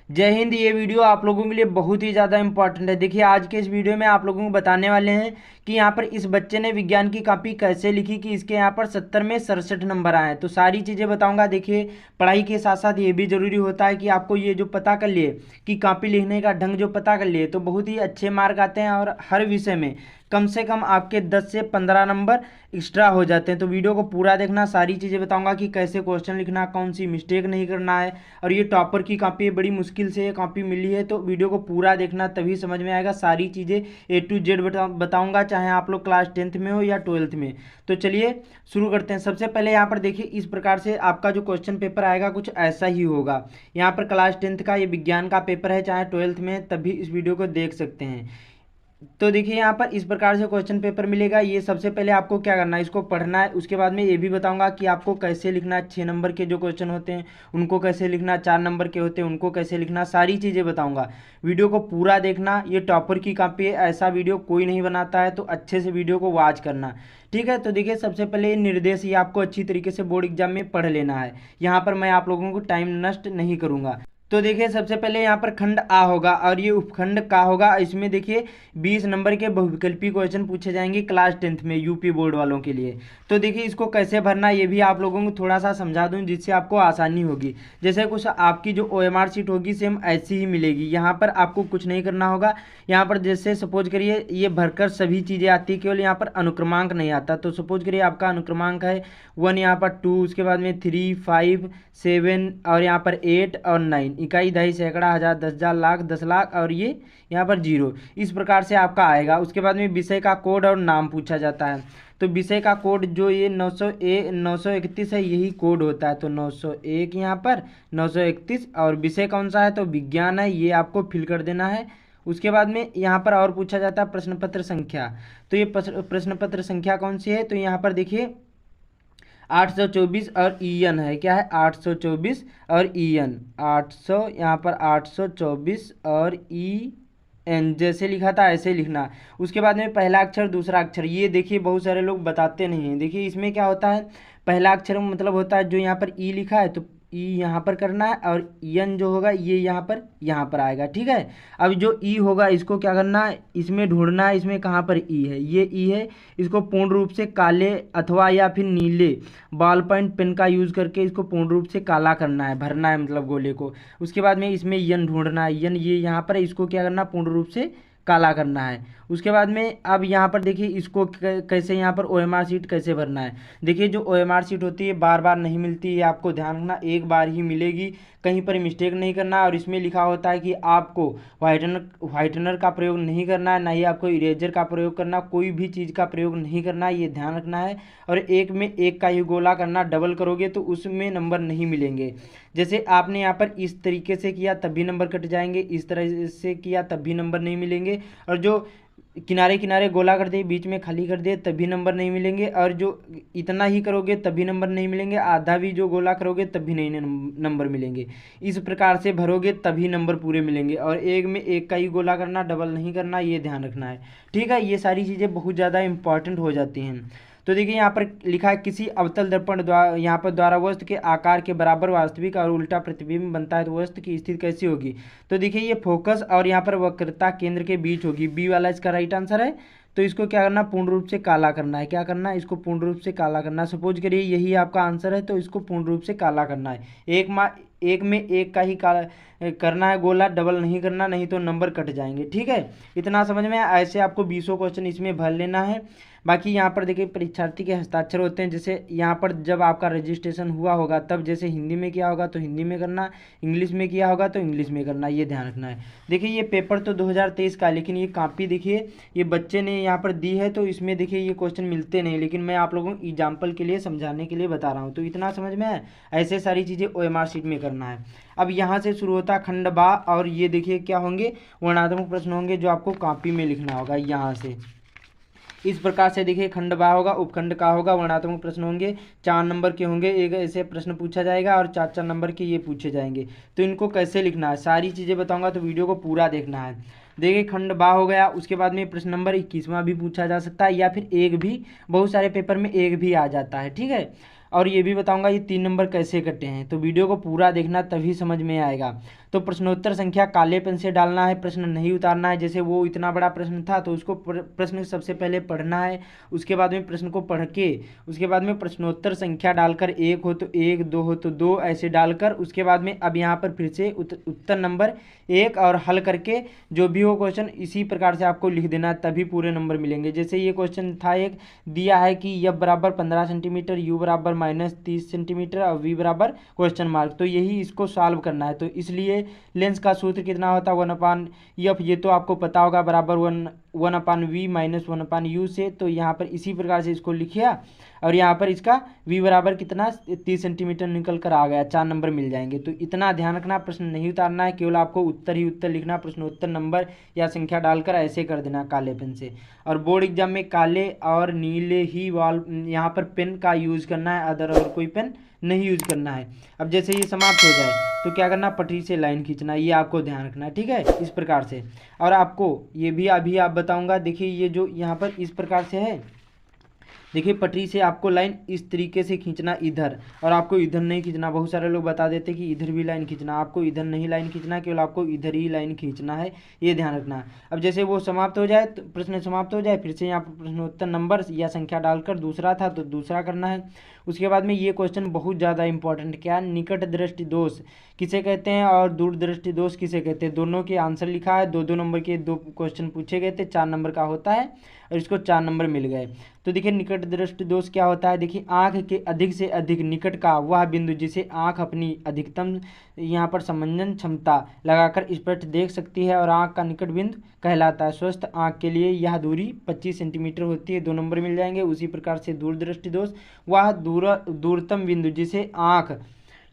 जय हिंद। ये वीडियो आप लोगों के लिए बहुत ही ज़्यादा इंपॉर्टेंट है। देखिए, आज के इस वीडियो में आप लोगों को बताने वाले हैं कि यहाँ पर इस बच्चे ने विज्ञान की कॉपी कैसे लिखी कि इसके यहाँ पर 70 में 67 नंबर आए। तो सारी चीज़ें बताऊंगा। देखिए, पढ़ाई के साथ साथ ये भी ज़रूरी होता है कि आपको ये जो पता कर लिए कि कॉपी लिखने का ढंग जो पता कर लिए तो बहुत ही अच्छे मार्क आते हैं और हर विषय में कम से कम आपके 10 से 15 नंबर एक्स्ट्रा हो जाते हैं। तो वीडियो को पूरा देखना, सारी चीज़ें बताऊंगा कि कैसे क्वेश्चन लिखना, कौन सी मिस्टेक नहीं करना है। और ये टॉपर की कॉपी है, बड़ी मुश्किल से ये कॉपी मिली है, तो वीडियो को पूरा देखना तभी समझ में आएगा। सारी चीज़ें A to Z बताऊंगा, चाहे आप लोग क्लास 10th में हो या 12th में। तो चलिए शुरू करते हैं। सबसे पहले यहाँ पर देखिए, इस प्रकार से आपका जो क्वेश्चन पेपर आएगा कुछ ऐसा ही होगा। यहाँ पर क्लास 10th का ये विज्ञान का पेपर है, चाहे 12th में, तभी इस वीडियो को देख सकते हैं। तो देखिए, यहाँ पर इस प्रकार से क्वेश्चन पेपर मिलेगा। ये सबसे पहले आपको क्या करना है, इसको पढ़ना है। उसके बाद में ये भी बताऊंगा कि आपको कैसे लिखना है। 6 नंबर के जो क्वेश्चन होते हैं उनको कैसे लिखना, 4 नंबर के होते हैं उनको कैसे लिखना, सारी चीज़ें बताऊंगा। वीडियो को पूरा देखना। ये टॉपर की कॉपी है, ऐसा वीडियो कोई नहीं बनाता है, तो अच्छे से वीडियो को वॉच करना। ठीक है, तो देखिए सबसे पहले ये निर्देश ये आपको अच्छी तरीके से बोर्ड एग्जाम में पढ़ लेना है। यहाँ पर मैं आप लोगों को टाइम नष्ट नहीं करूँगा। तो देखिए, सबसे पहले यहाँ पर खंड आ होगा और ये उपखंड का होगा। इसमें देखिए 20 नंबर के बहुविकल्पी क्वेश्चन पूछे जाएंगे क्लास 10th में यूपी बोर्ड वालों के लिए। तो देखिए, इसको कैसे भरना ये भी आप लोगों को थोड़ा सा समझा दूं, जिससे आपको आसानी होगी। जैसे कुछ आपकी जो OMR शीट होगी सेम ऐसी ही मिलेगी। यहाँ पर आपको कुछ नहीं करना होगा। यहाँ पर जैसे सपोज करिए ये भरकर सभी चीज़ें आती है, केवल यहाँ पर अनुक्रमांक नहीं आता। तो सपोज करिए आपका अनुक्रमांक है 1, यहाँ पर 2, उसके बाद में 3, 5, 7 और यहाँ पर 8 और 9। इकाई, दहाई, सैकड़ा, हज़ार, 10,000, लाख, 10 लाख और ये यहाँ पर 0। इस प्रकार से आपका आएगा। उसके बाद में विषय का कोड और नाम पूछा जाता है। तो विषय का कोड जो ये 931 है, यही कोड होता है। तो 901 यहाँ पर 931, और विषय कौन सा है तो विज्ञान है, ये आपको फिल कर देना है। उसके बाद में यहाँ पर और पूछा जाता है प्रश्न पत्र संख्या। तो ये प्रश्न पत्र संख्या कौन सी है, तो यहाँ पर देखिए 824 और ईएन है। क्या है, 824 और ईएन, 800 यहाँ पर 824 और EN जैसे लिखा था ऐसे लिखना। उसके बाद में पहला अक्षर दूसरा अक्षर, ये देखिए बहुत सारे लोग बताते नहीं हैं। देखिए इसमें क्या होता है, पहला अक्षर मतलब होता है जो यहाँ पर ई लिखा है, तो ई यहाँ पर करना है, और एन जो होगा ये यहाँ पर आएगा। ठीक है, अब जो ई होगा इसको क्या करना है, इसमें ढूंढना है, इसमें कहाँ पर ई है, ये ई है। इसको पूर्ण रूप से काले अथवा या फिर नीले बॉल पॉइंट पेन का यूज़ करके इसको पूर्ण रूप से काला करना है, भरना है मतलब गोले को। उसके बाद में इसमें यन ढूंढना है, यन ये यहाँ पर है, इसको क्या करना पूर्ण रूप से काला करना है। उसके बाद में अब यहाँ पर देखिए इसको कैसे यहाँ पर OMR शीट कैसे भरना है। देखिए जो OMR शीट होती है बार बार नहीं मिलती है, आपको ध्यान रखना, एक बार ही मिलेगी, कहीं पर मिस्टेक नहीं करना। और इसमें लिखा होता है कि आपको व्हाइटनर का प्रयोग नहीं करना है, ना ही आपको इरेजर का प्रयोग करना, कोई भी चीज़ का प्रयोग नहीं करना है, ये ध्यान रखना है। और एक में एक का ही गोला करना, डबल करोगे तो उसमें नंबर नहीं मिलेंगे। जैसे आपने यहाँ पर इस तरीके से किया तब भी नंबर कट जाएंगे, इस तरह से किया तब भी नंबर नहीं मिलेंगे, और जो किनारे किनारे गोला कर दिए बीच में खाली कर दिए तभी नंबर नहीं मिलेंगे, और जो इतना ही करोगे तभी नंबर नहीं मिलेंगे, आधा भी जो गोला करोगे तब भी नहीं नंबर मिलेंगे। इस प्रकार से भरोगे तभी नंबर पूरे मिलेंगे। और एक में एक का ही गोला करना, डबल नहीं करना, ये ध्यान रखना है। ठीक है, ये सारी चीज़ें बहुत ज़्यादा इंपॉर्टेंट हो जाती हैं। तो देखिए यहाँ पर लिखा है किसी अवतल दर्पण द्वारा यहाँ पर द्वारा वस्तु के आकार के बराबर वास्तविक और उल्टा प्रतिबिंब बनता है, तो वस्तु की स्थिति कैसी होगी। तो देखिए ये फोकस और यहाँ पर वक्रता केंद्र के बीच होगी, बी वाला इसका राइट आंसर है। तो इसको क्या करना, पूर्ण रूप से काला करना है। क्या करना है, इसको पूर्ण रूप से काला करना है। सपोज करिए यही आपका आंसर है, तो इसको पूर्ण रूप से काला करना है। एक में एक का ही काला करना है गोला, डबल नहीं करना, नहीं तो नंबर कट जाएंगे। ठीक है, इतना समझ में ऐसे आपको 20 क्वेश्चन इसमें भर लेना है। बाकी यहाँ पर देखिए परीक्षार्थी के हस्ताक्षर होते हैं। जैसे यहाँ पर जब आपका रजिस्ट्रेशन हुआ होगा तब जैसे हिंदी में किया होगा तो हिंदी में करना, इंग्लिश में किया होगा तो इंग्लिश में करना, ये ध्यान रखना है। देखिए ये पेपर तो 2023 का, लेकिन ये कॉपी देखिए ये बच्चे ने यहाँ पर दी है, तो इसमें देखिए ये क्वेश्चन मिलते नहीं, लेकिन मैं आप लोगों को एग्जाम्पल के लिए समझाने के लिए बता रहा हूँ। तो इतना समझ में है, ऐसे सारी चीज़ें OMR शीट में करना है। अब यहाँ से शुरू होता है खंड बा, और ये देखिए क्या होंगे, वर्णनात्मक प्रश्न होंगे जो आपको कॉपी में लिखना होगा। यहाँ से इस प्रकार से देखिए खंड बा होगा, उपखंड का होगा, वर्णनात्मक प्रश्न होंगे, 4 नंबर के होंगे, एक ऐसे प्रश्न पूछा जाएगा, और 4 नंबर के ये पूछे जाएंगे। तो इनको कैसे लिखना है सारी चीज़ें बताऊंगा, तो वीडियो को पूरा देखना है। देखिए खंड बा हो गया। उसके बाद में प्रश्न नंबर 21वां भी पूछा जा सकता है, या फिर एक भी, बहुत सारे पेपर में एक भी आ जाता है। ठीक है, और ये भी बताऊंगा ये 3 नंबर कैसे कटे हैं। तो वीडियो को पूरा देखना तभी समझ में आएगा। तो प्रश्नोत्तर संख्या काले पेन से डालना है, प्रश्न नहीं उतारना है। जैसे वो इतना बड़ा प्रश्न था तो उसको प्रश्न सबसे पहले पढ़ना है, उसके बाद में प्रश्न को पढ़ के उसके बाद में प्रश्नोत्तर संख्या डालकर 1 हो तो 1, 2 हो तो 2 ऐसे डालकर उसके बाद में अब यहाँ पर फिर से उत्तर नंबर 1 और हल करके जो भी हो क्वेश्चन इसी प्रकार से आपको लिख देना, तभी पूरे नंबर मिलेंगे। जैसे ये क्वेश्चन था, एक दिया है कि यफ बराबर 15 सेंटीमीटर, यू बराबर -30 सेंटीमीटर और वी बराबर क्वेश्चन मार्क, तो यही इसको सॉल्व करना है। तो इसलिए लेंस का सूत्र कितना होता है 1/f, ये तो आपको पता होगा, बराबर 1/v माइनस 1/u से। तो यहाँ पर इसी प्रकार से इसको लिखिया और यहाँ पर इसका v बराबर कितना 30 सेंटीमीटर निकल कर आ गया, 4 नंबर मिल जाएंगे। तो इतना ध्यान रखना, प्रश्न नहीं उतारना है, केवल आपको उत्तर ही उत्तर लिखना, प्रश्नोत्तर नंबर या संख्या डालकर ऐसे कर देना काले पेन से। और बोर्ड एग्जाम में काले और नीले ही वाल यहाँ पर पेन का यूज करना है, अदर और कोई पेन नहीं यूज करना है। अब जैसे ये समाप्त हो जाए तो क्या करना, पटरी से लाइन खींचना, ये आपको ध्यान रखना है, ठीक है, इस प्रकार से। और आपको ये भी अभी आप बताऊंगा, देखिए ये जो यहाँ पर इस प्रकार से है, देखिए पटरी से आपको लाइन इस तरीके से खींचना इधर, और आपको इधर नहीं खींचना। बहुत सारे लोग बता देते कि इधर भी लाइन खींचना, आपको इधर नहीं लाइन खींचना, केवल आपको इधर ही लाइन खींचना है, ये ध्यान रखना। अब जैसे वो समाप्त हो जाए, तो प्रश्न समाप्त हो जाए, फिर से यहाँ पर प्रश्नोत्तर नंबर या संख्या डालकर दूसरा था तो दूसरा करना है। उसके बाद में ये क्वेश्चन बहुत ज़्यादा इंपॉर्टेंट, क्या, निकट दृष्टि दोष किसे कहते हैं और दूर दृष्टि दोष किसे कहते हैं, दोनों के आंसर लिखा है। 2-2 नंबर के 2 क्वेश्चन पूछे गए थे, 4 नंबर का होता है और इसको 4 नंबर मिल गए। तो देखिए निकट दृष्टि दोष क्या होता है, देखिए आंख के अधिक से अधिक निकट का वह बिंदु जिसे आंख अपनी अधिकतम यहाँ पर समंजन क्षमता लगाकर स्पष्ट देख सकती है और आंख का निकट बिंदु कहलाता है। स्वस्थ आंख के लिए यह दूरी 25 सेंटीमीटर होती है, 2 नंबर मिल जाएंगे। उसी प्रकार से दूर दृष्टि दोष वह दूरतम बिंदु जिसे आंख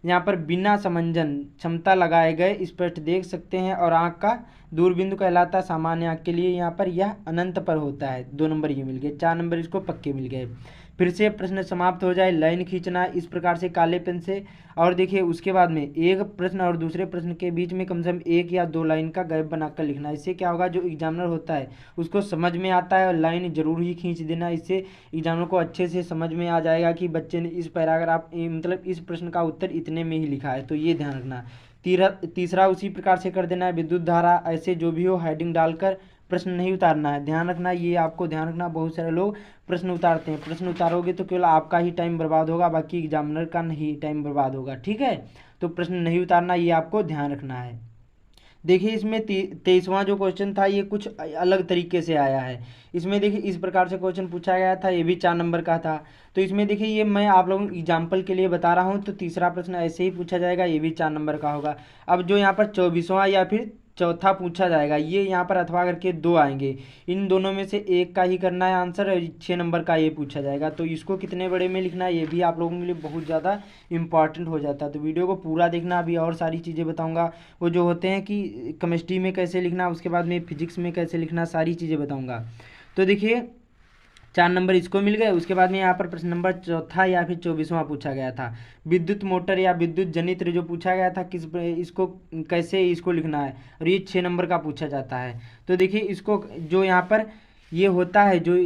यहाँ पर बिना समंजन क्षमता लगाए गए स्पष्ट देख सकते हैं और आंख का दूर बिंदु कहलाता है। सामान्य आंख के लिए यहाँ पर यह अनंत पर होता है। 2 नंबर ये मिल गए, 4 नंबर इसको पक्के मिल गए। फिर से प्रश्न समाप्त हो जाए, लाइन खींचना इस प्रकार से काले पेन से। और देखिए उसके बाद में एक प्रश्न और दूसरे प्रश्न के बीच में कम से कम 1 या 2 लाइन का गैप बनाकर लिखना। इससे क्या होगा, जो एग्जामिनर होता है उसको समझ में आता है और लाइन जरूर ही खींच देना, इससे एग्जामिनर को अच्छे से समझ में आ जाएगा कि बच्चे ने इस पैराग्राफ मतलब इस प्रश्न का उत्तर इतने में ही लिखा है। तो ये ध्यान रखना। तीसरा उसी प्रकार से कर देना है, विद्युत धारा, ऐसे जो भी हो हेडिंग डालकर प्रश्न नहीं उतारना है, ध्यान रखना, ये आपको ध्यान रखना। बहुत सारे लोग प्रश्न उतारते हैं, प्रश्न उतारोगे तो केवल आपका ही टाइम बर्बाद होगा, बाकी एग्जामिनर का नहीं टाइम बर्बाद होगा, ठीक है। तो प्रश्न नहीं उतारना, ये आपको ध्यान रखना है। देखिए इसमें 23वां जो क्वेश्चन था ये कुछ अलग तरीके से आया है। इसमें देखिए इस प्रकार से क्वेश्चन पूछा गया था, ये भी 4 नंबर का था। तो इसमें देखिए ये मैं आप लोगों को एग्जाम्पल के लिए बता रहा हूँ। तो तीसरा प्रश्न ऐसे ही पूछा जाएगा, ये भी 4 नंबर का होगा। अब जो यहाँ पर 24वां या फिर चौथा पूछा जाएगा, ये यहाँ पर अथवा करके 2 आएंगे, इन दोनों में से एक का ही करना है आंसर, और 6 नंबर का ये पूछा जाएगा। तो इसको कितने बड़े में लिखना है, ये भी आप लोगों के लिए बहुत ज़्यादा इंपॉर्टेंट हो जाता है। तो वीडियो को पूरा देखना, अभी और सारी चीज़ें बताऊँगा, वो जो होते हैं कि केमिस्ट्री में कैसे लिखना, उसके बाद में फिजिक्स में कैसे लिखना, सारी चीज़ें बताऊँगा। तो देखिए 4 नंबर इसको मिल गए। उसके बाद में यहाँ पर प्रश्न नंबर चौथा या फिर 24वां पूछा गया था, विद्युत मोटर या विद्युत जनित्र जो पूछा गया था, किस इसको कैसे इसको लिखना है, और ये 6 नंबर का पूछा जाता है। तो देखिए इसको जो यहाँ पर ये होता है, जो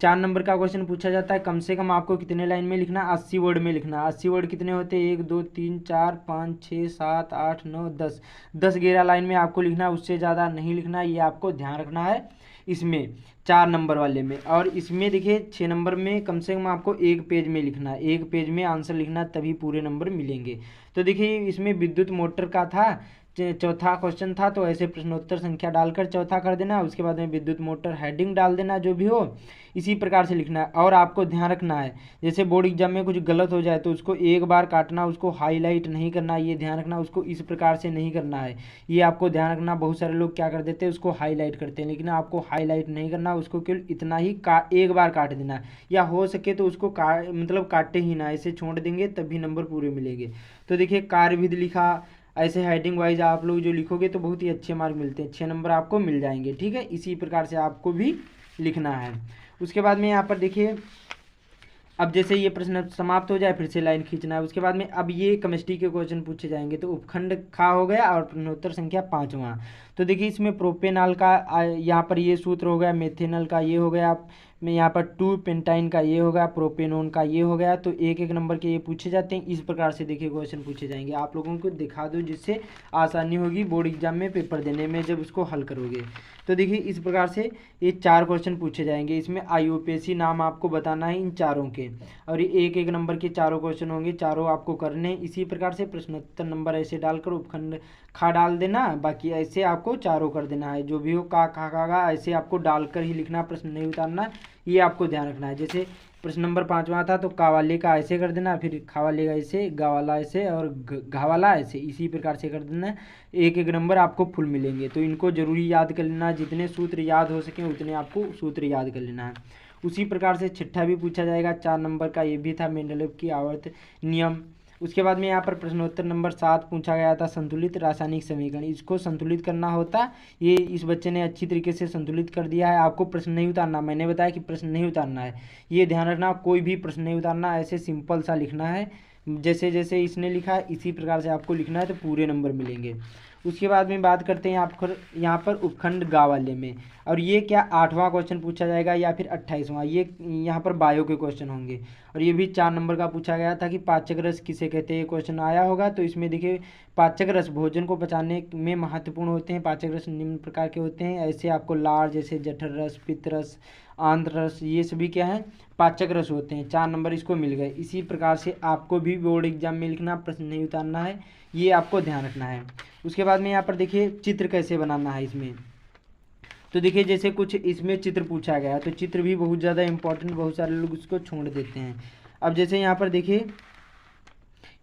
4 नंबर का क्वेश्चन पूछा जाता है, कम से कम आपको कितने लाइन में लिखना, 80 वर्ड में लिखना। 80 वर्ड कितने होते हैं, 1 2 3 4 5 6 7 8 9 10, 10-11 लाइन में आपको लिखना है, उससे ज़्यादा नहीं लिखना, ये आपको ध्यान रखना है इसमें 4 नंबर वाले में। और इसमें देखिए 6 नंबर में कम से कम आपको 1 पेज में लिखना है, 1 पेज में आंसर लिखना, तभी पूरे नंबर मिलेंगे। तो देखिए इसमें विद्युत मोटर का था, चौथा क्वेश्चन था, तो ऐसे प्रश्नोत्तर संख्या डालकर चौथा कर देना। उसके बाद में विद्युत मोटर हेडिंग डाल देना, जो भी हो इसी प्रकार से लिखना है। और आपको ध्यान रखना है, जैसे बोर्ड एग्जाम में कुछ गलत हो जाए तो उसको एक बार काटना, उसको हाईलाइट नहीं करना, ये ध्यान रखना, उसको इस प्रकार से नहीं करना है, ये आपको ध्यान रखना। बहुत सारे लोग क्या कर देते हैं, उसको हाईलाइट करते हैं, लेकिन आपको हाईलाइट नहीं करना, उसको केवल इतना ही एक बार काट देना, या हो सके तो उसको मतलब काटे ही ना, ऐसे छोड़ देंगे तभी नंबर पूरे मिलेंगे। तो देखिए कार्यविधि लिखा, ऐसे हेडिंग वाइज आप लोग जो लिखोगे तो बहुत ही अच्छे मार्क मिलते हैं, 6 नंबर आपको मिल जाएंगे, ठीक है। इसी प्रकार से आपको भी लिखना है। उसके बाद में यहाँ पर देखिए अब जैसे ये प्रश्न समाप्त हो जाए फिर से लाइन खींचना है। उसके बाद में अब ये केमिस्ट्री के क्वेश्चन पूछे जाएंगे। तो उपखंड खा हो गया और प्रश्नोत्तर संख्या 5वां। तो देखिए इसमें प्रोपेनॉल का यहाँ पर ये सूत्र हो गया, मेथेनॉल का ये हो गया, में यहाँ पर 2 पेंटाइन का ये हो गया, प्रोपेनोन का ये हो गया। तो एक एक नंबर के ये पूछे जाते हैं। इस प्रकार से देखिए क्वेश्चन पूछे जाएंगे। आप लोगों को दिखा दूँ जिससे आसानी होगी बोर्ड एग्जाम में पेपर देने में जब उसको हल करोगे। तो देखिए इस प्रकार से ये 4 क्वेश्चन पूछे जाएंगे। इसमें आईयूपीएसी नाम आपको बताना है इन चारों के, और ये एक एक नंबर के चारों क्वेश्चन होंगे, चारों आपको करने। इसी प्रकार से प्रश्नोत्तर नंबर ऐसे डालकर उपखंड खा डाल देना, बाकी ऐसे आपको चारों कर देना है। जो भी हो का खा ऐसे आपको डालकर ही लिखना, प्रश्न नहीं उतारना, ये आपको ध्यान रखना है। जैसे प्रश्न नंबर 5वां था तो कावाले का ऐसे कर देना, फिर खावाले का ऐसे, गावाला ऐसे और घावाला ऐसे, इसी प्रकार से कर देना। एक एक नंबर आपको फुल मिलेंगे। तो इनको जरूरी याद कर लेना, जितने सूत्र याद हो सके उतने आपको सूत्र याद कर लेना है। उसी प्रकार से छठा भी पूछा जाएगा 4 नंबर का, ये भी था मेंडलेव की आवर्त नियम। उसके बाद में यहाँ पर प्रश्नोत्तर नंबर 7 पूछा गया था संतुलित रासायनिक समीकरण। इसको संतुलित करना होता, ये इस बच्चे ने अच्छी तरीके से संतुलित कर दिया है। आपको प्रश्न नहीं उतारना, मैंने बताया कि प्रश्न नहीं उतारना है, ये ध्यान रखना। कोई भी प्रश्न नहीं उतारना, ऐसे सिंपल सा लिखना है। जैसे जैसे इसने लिखा है इसी प्रकार से आपको लिखना है, तो पूरे नंबर मिलेंगे। उसके बाद में बात करते हैं यहाँ पर उपखंड गा वाले में, और ये क्या 8वां क्वेश्चन पूछा जाएगा या फिर 28वां। ये यहाँ पर बायो के क्वेश्चन होंगे, और ये भी 4 नंबर का पूछा गया था कि पाचक रस किसे कहते हैं, ये क्वेश्चन आया होगा। तो इसमें देखिए पाचक रस भोजन को पचाने में महत्वपूर्ण होते हैं। पाचक रस निम्न प्रकार के होते हैं। ऐसे आपको लार जैसे जठर रस, पित्त रस, आंत्र रस, ये सभी क्या है पाचक रस होते हैं। 4 नंबर इसको मिल गए। इसी प्रकार से आपको भी बोर्ड एग्जाम में लिखना, प्रश्न नहीं उतारना है, ये आपको ध्यान रखना है। उसके बाद में यहाँ पर देखिए चित्र कैसे बनाना है इसमें। तो देखिए जैसे कुछ इसमें चित्र पूछा गया, तो चित्र भी बहुत ज़्यादा इंपॉर्टेंट, बहुत सारे लोग उसको छोड़ देते हैं। अब जैसे यहाँ पर देखिए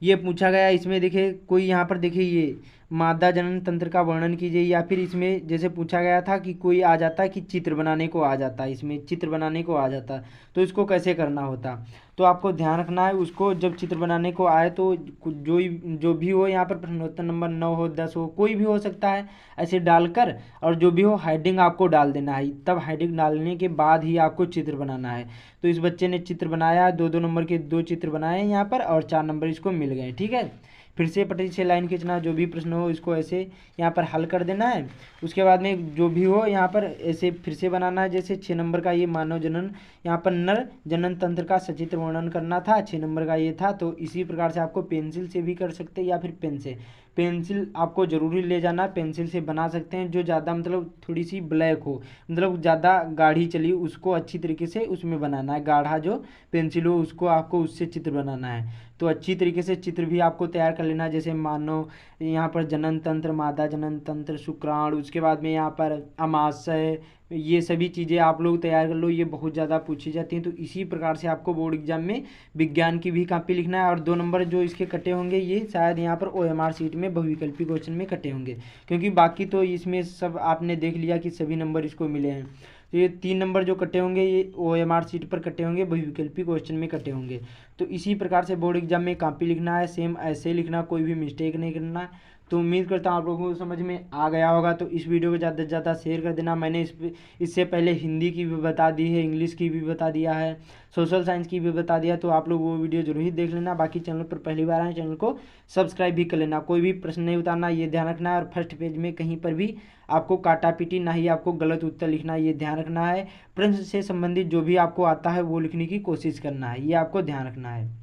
ये पूछा गया, इसमें देखिए कोई यहाँ पर देखिए ये मादा जनन तंत्र का वर्णन कीजिए, या फिर इसमें जैसे पूछा गया था कि कोई आ जाता कि चित्र बनाने को आ जाता, इसमें चित्र बनाने को आ जाता, तो इसको कैसे करना होता। तो आपको ध्यान रखना है, उसको जब चित्र बनाने को आए तो जो भी हो यहाँ पर प्रश्नोत्तर नंबर 9 हो 10 हो कोई भी हो सकता है, ऐसे डालकर और जो भी हो हेडिंग आपको डाल देना है। तब हेडिंग डालने के बाद ही आपको चित्र बनाना है। तो इस बच्चे ने चित्र बनाया, 2-2 नंबर के 2 चित्र बनाए यहाँ पर, और 4 नंबर इसको मिल गए। ठीक है, फिर से पटरी से लाइन खींचना, जो भी प्रश्न हो इसको ऐसे यहाँ पर हल कर देना है। उसके बाद में जो भी हो यहाँ पर ऐसे फिर से बनाना है। जैसे 6 नंबर का ये मानव जनन, यहाँ पर नर जनन तंत्र का सचित्र वर्णन करना था, 6 नंबर का ये था। तो इसी प्रकार से आपको पेंसिल से भी कर सकते हैं या फिर पेन से। पेंसिल आपको ज़रूरी ले जाना, पेंसिल से बना सकते हैं। जो ज़्यादा मतलब थोड़ी सी ब्लैक हो, मतलब ज़्यादा गाढ़ी चली, उसको अच्छी तरीके से उसमें बनाना है। गाढ़ा जो पेंसिल हो उसको आपको उससे चित्र बनाना है। तो अच्छी तरीके से चित्र भी आपको तैयार कर लेना। जैसे मानो यहाँ पर जनन तंत्र, मादा जनन तंत्र, शुक्राणु, उसके बाद में यहाँ पर अमाशय, ये सभी चीज़ें आप लोग तैयार कर लो। ये बहुत ज़्यादा पूछी जाती हैं। तो इसी प्रकार से आपको बोर्ड एग्जाम में विज्ञान की भी कॉपी लिखना है। और 2 नंबर जो इसके कटे होंगे ये शायद यहाँ पर OMR शीट में बहुविकल्पी क्वेश्चन में कटे होंगे, क्योंकि बाकी तो इसमें सब आपने देख लिया कि सभी नंबर इसको मिले हैं। तो ये 3 नंबर जो कटे होंगे ये OMR शीट पर कटे होंगे, बहुविकल्पी क्वेश्चन में कटे होंगे। तो इसी प्रकार से बोर्ड एग्जाम में कॉपी लिखना है, सेम ऐसे लिखना, कोई भी मिस्टेक नहीं करना। तो उम्मीद करता हूँ आप लोगों को समझ में आ गया होगा। तो इस वीडियो को ज़्यादा से ज़्यादा शेयर कर देना। मैंने इससे पहले हिंदी की भी बता दी है, इंग्लिश की भी बता दिया है, सोशल साइंस की भी बता दिया। तो आप लोग वो वीडियो जरूर ही देख लेना। बाकी चैनल पर पहली बार आए चैनल को सब्सक्राइब भी कर लेना। कोई भी प्रश्न नहीं उतारना, ये ध्यान रखना है। और फर्स्ट पेज में कहीं पर भी आपको काटा पीटी ना ही आपको गलत उत्तर लिखना, ये ध्यान रखना है। प्रश्न से संबंधित जो भी आपको आता है वो लिखने की कोशिश करना है, ये आपको ध्यान रखना है।